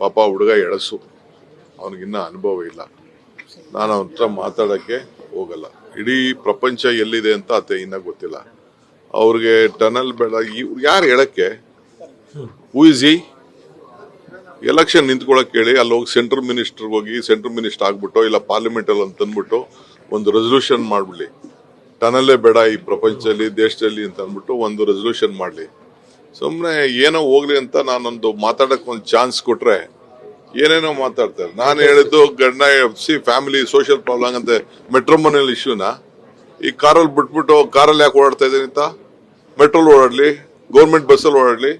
ಪಾಪ ಹುಡುಗ ಎಳಸು, ಅವನಿಗಿನ್ನ ಅನುಭವ ಇಲ್ಲ. ನಾನು ಅವನ ಹತ್ರ ಮಾತಾಡೋಕ್ಕೆ ಹೋಗಲ್ಲ. ಇಡೀ ಪ್ರಪಂಚ ಎಲ್ಲಿದೆ ಅಂತ ಆತ ಇನ್ನ ಗೊತ್ತಿಲ್ಲ. ಅವ್ರಿಗೆ ಟನಲ್ ಬೇಡ, ಯಾರು ಹೇಳಕ್ಕೆ? Who is he? ಎಲೆಕ್ಷನ್ ನಿಂತ್ಕೊಳಕ್ ಹೇಳಿ, ಅಲ್ಲಿ ಹೋಗಿ ಸೆಂಟ್ರಲ್ ಮಿನಿಸ್ಟರ್ ಆಗ್ಬಿಟ್ಟು ಇಲ್ಲ ಪಾರ್ಲಿಮೆಂಟ್ ಅಲ್ಲಿ ಅಂತ ಅಂದ್ಬಿಟ್ಟು ಒಂದು ರೆಸಲ್ಯೂಷನ್ ಮಾಡ್ಬಿಡ್ಲಿ, ಟನಲ್ಲೇ ಬೇಡ ಈ ಪ್ರಪಂಚದಲ್ಲಿ ದೇಶದಲ್ಲಿ ಅಂತ ಅಂದ್ಬಿಟ್ಟು ಒಂದು ರೆಸಲ್ಯೂಷನ್ ಮಾಡ್ಲಿ. ಸುಮ್ನೆ ಏನೋ ಹೋಗ್ಲಿ ಅಂತ ನಾನೊಂದು ಮಾತಾಡಕ್ ಒಂದು ಚಾನ್ಸ್ ಕೊಟ್ರೆ ಏನೇನೋ ಮಾತಾಡ್ತಾರೆ. ನಾನು ಹೇಳಿದ್ದು ಗಂಡ ಫ್ಯಾಮಿಲಿ ಸೋಷಿಯಲ್ ಪ್ರಾಬ್ಲಮ್ ಅಂತ ಮೆಟ್ರೋಮೋನಿಯಲ್ ಇಶ್ಯೂನ ಈ ಕಾರಲ್ಲಿ ಬಿಟ್ಬಿಟ್ಟು ಕಾರಲ್ಲಿ ಯಾಕೆ ಓಡಾಡ್ತಾ ಇದ್ದೀನಿ ಅಂತ, ಮೆಟ್ರೋಲ್ ಓಡಾಡ್ಲಿ, ಗೌರ್ಮೆಂಟ್ ಬಸ್ಸಲ್ಲಿ ಓಡಾಡ್ಲಿ.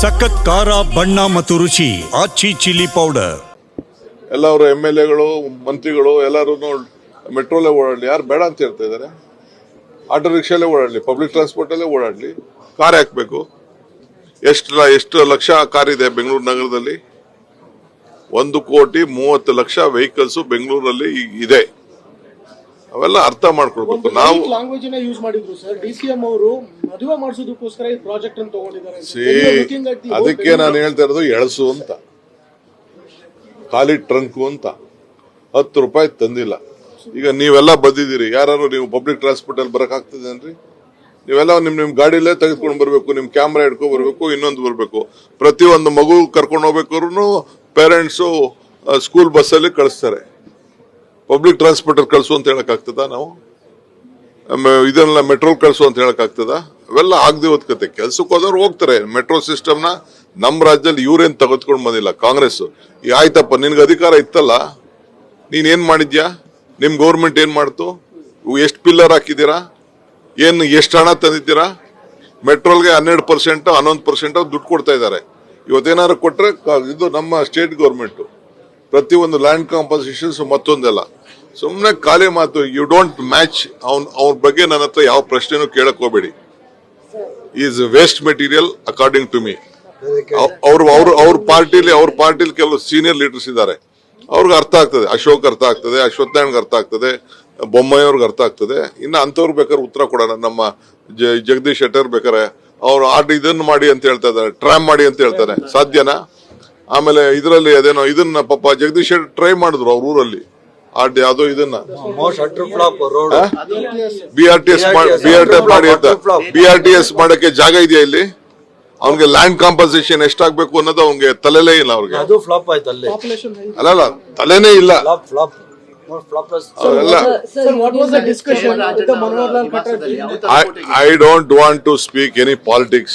ಸಖತ್ ಖಾರ, ಬಣ್ಣ ಮತ್ತು ರುಚಿ ಆಚಿ ಚಿಲ್ಲಿ ಪೌಡರ್. ಎಲ್ಲರೂ MLAಗಳು ಮಂತ್ರಿಗಳು ಎಲ್ಲರೂ ಮೆಟ್ರೋಲೇ ಓಡಾಡ್ಲಿ, ಯಾರು ಬೇಡ ಅಂತ ಹೇಳ್ತಾ ಇದಾರೆ? ಆಟೋ ರಿಕ್ಷಾಲೇ ಓಡಾಡ್ಲಿ, ಪಬ್ಲಿಕ್ ಟ್ರಾನ್ಸ್ಪೋರ್ಟ್ ಅಲ್ಲೇ ಓಡಾಡ್ಲಿ, ಕಾರ್ ಹಾಕ್ಬೇಕು. ಎಷ್ಟು ಲಕ್ಷ ಕಾರ್ ಇದೆ ಬೆಂಗಳೂರು ನಗರದಲ್ಲಿ? 1,30,00,000 ವೆಹಿಕಲ್ಸ್ ಬೆಂಗಳೂರಲ್ಲಿ ಇದೆ. ಅವೆಲ್ಲ ಅರ್ಥ ಮಾಡ್ಕೊಳ್ಬೇಕು ನಾವು. ಲ್ಯಾಂಗ್ವೇಜ್ ಯೂಸ್ ಮಾಡಿದ್ರು ಸರ್. DCM ಅವರು ಮದುವೆ ಮಾಡಿಸೋದಕ್ಕೋಸ್ಕರ ಈ ಪ್ರಾಜೆಕ್ಟ್ ಅನ್ನು ತಗೊಂಡಿದ್ದಾರೆ. ಅದಕ್ಕೆ ನಾನು ಹೇಳ್ತಾ ಇರೋದು ಎಳಸು ಅಂತ, ಖಾಲಿ ಟ್ರಂಕು ಅಂತ. 10 ರೂಪಾಯಿ ತಂದಿಲ್ಲ. ಈಗ ನೀವೆಲ್ಲ ಬಂದಿದ್ದೀರಿ, ಯಾರು ನೀವು ಪಬ್ಲಿಕ್ ಟ್ರಾನ್ಸ್ಪೋರ್ಟ್ ಅಲ್ಲಿ ಬರಕ್ ಆಗ್ತದೇನ್ರಿ? ನೀವೆಲ್ಲ ನಿಮ್ ಗಾಡಿಲೇ ತೆಗೆದುಕೊಂಡು ಬರ್ಬೇಕು, ನಿಮ್ ಕ್ಯಾಮ್ರಾ ಹಿಡ್ಕೊ ಬರ್ಬೇಕು, ಇನ್ನೊಂದು ಬರ್ಬೇಕು. ಪ್ರತಿಯೊಂದು ಮಗು ಕರ್ಕೊಂಡು ಹೋಗ್ಬೇಕಾದ್ರು ಪೇರೆಂಟ್ಸು ಸ್ಕೂಲ್ ಬಸ್ಸಲ್ಲಿ ಕಳಿಸ್ತಾರೆ. ಪಬ್ಲಿಕ್ ಟ್ರಾನ್ಸ್ಪೋರ್ಟ್ ಅಲ್ಲಿ ಕಳಿಸು ಅಂತ ಹೇಳಕ್ ಆಗ್ತದ? ನಾವು ಇದನ್ನೆಲ್ಲ ಮೆಟ್ರೋಲ್ ಕಳಿಸು ಅಂತ ಹೇಳಕ್ ಆಗ್ತದ? ಅವೆಲ್ಲ ಆಗದೆ ಹೋದ್ಕತೆ. ಕೆಲ್ಸಕ್ಕೆ ಹೋದವ್ರು ಹೋಗ್ತಾರೆ. ಮೆಟ್ರೋ ಸಿಸ್ಟಮ್ನ ನಮ್ಮ ರಾಜ್ಯದಲ್ಲಿ ಇವ್ರೇನ್ ತೆಗೆದುಕೊಂಡು ಬಂದಿಲ್ಲ, ಕಾಂಗ್ರೆಸ್. ಆಯ್ತಪ್ಪ, ನಿನ್ಗೆ ಅಧಿಕಾರ ಇತ್ತಲ್ಲ, ನೀನ್ ಏನ್ ಮಾಡಿದ್ಯಾ? ನಿಮ್ ಗೌರ್ಮೆಂಟ್ ಏನ್ ಮಾಡ್ತು? ಎಷ್ಟು ಪಿಲ್ಲರ್ ಹಾಕಿದ್ದೀರಾ? ಎಷ್ಟು ಹಣ ತಂದಿದ್ದೀರಾ? ಮೆಟ್ರೋಲ್ಗೆ 12% 11% ದುಡ್ಡು ಕೊಡ್ತಾ ಇದ್ದಾರೆ. ಇವತ್ತೇನಾದ್ರು ಕೊಟ್ರೆ ಇದು ನಮ್ಮ ಸ್ಟೇಟ್ ಗೌರ್ಮೆಂಟ್. ಪ್ರತಿಯೊಂದು ಲ್ಯಾಂಡ್ ಕಾಂಪನ್ಸೇಷನ್ಸ್ ಮತ್ತೊಂದೆಲ್ಲ ಸುಮ್ಮನೆ ಖಾಲಿ ಮಾತು. You don't match. ಅವ್ರ ಬಗ್ಗೆ ನನ್ನ ಹತ್ರ ಯಾವ ಪ್ರಶ್ನೆನೂ ಕೇಳಕ್ ಹೋಗ್ಬೇಡಿ. Is waste material according to me. ಅವ್ರ ಪಾರ್ಟಿಲಿ ಕೆಲವು ಸೀನಿಯರ್ ಲೀಡರ್ಸ್ ಇದ್ದಾರೆ, ಅವ್ರಿಗೆ ಅರ್ಥ ಆಗ್ತದೆ. ಅಶೋಕ್ ಅರ್ಥ ಆಗ್ತದೆ, ಅಶ್ವತ್ಥನಾರಾಯಣ್ಗೆ ಅರ್ಥ ಆಗ್ತದೆ, ಬೊಮ್ಮಾಯಿ ಅವ್ರಿಗೆ ಅರ್ಥ ಆಗ್ತದೆ. ಇನ್ನು ಅಂತವ್ರು ಬೇಕಾದ್ರೆ ಉತ್ತರ ಕೊಡೋಣ. ನಮ್ಮ ಜಗದೀಶ್ ಶೆಟ್ಟರ್ ಬೇಕಾರೆ ಅವ್ರು ಇದನ್ನ ಮಾಡಿ ಅಂತ ಹೇಳ್ತಾ ಇದ್ದಾರೆ, ಟ್ರಾಮ್ ಮಾಡಿ ಅಂತ ಹೇಳ್ತಾರೆ. ಸಾಧ್ಯನಾ? ಆಮೇಲೆ ಇದರಲ್ಲಿ ಅದೇನೋ ಇದನ್ನ ಪಾಪ ಜಗದೀಶ್ ಶೆಟ್ಟರ್ ಟ್ರೈ ಮಾಡಿದ್ರು ಅವ್ರ ಊರಲ್ಲಿ. ಯಾವ್ದೋ ಇದನ್ನ BRTS ಮಾಡಿ ಅಂತ. BRTS ಮಾಡಕ್ಕೆ ಜಾಗ ಇದೆಯಾ ಇಲ್ಲಿ? ಅವ್ನಿಗೆ ಲ್ಯಾಂಡ್ ಕಾಂಪನ್ಸೇಷನ್ ಎಷ್ಟಾಗ್ಬೇಕು ಅನ್ನೋದು ಅವ್ನಿಗೆ ತಲೆಲೇ ಇಲ್ಲ. ಅವ್ರಿಗೆ ಅಲ್ಲ ತಲೆನೇ ಇಲ್ಲ. I don't want to speak any politics.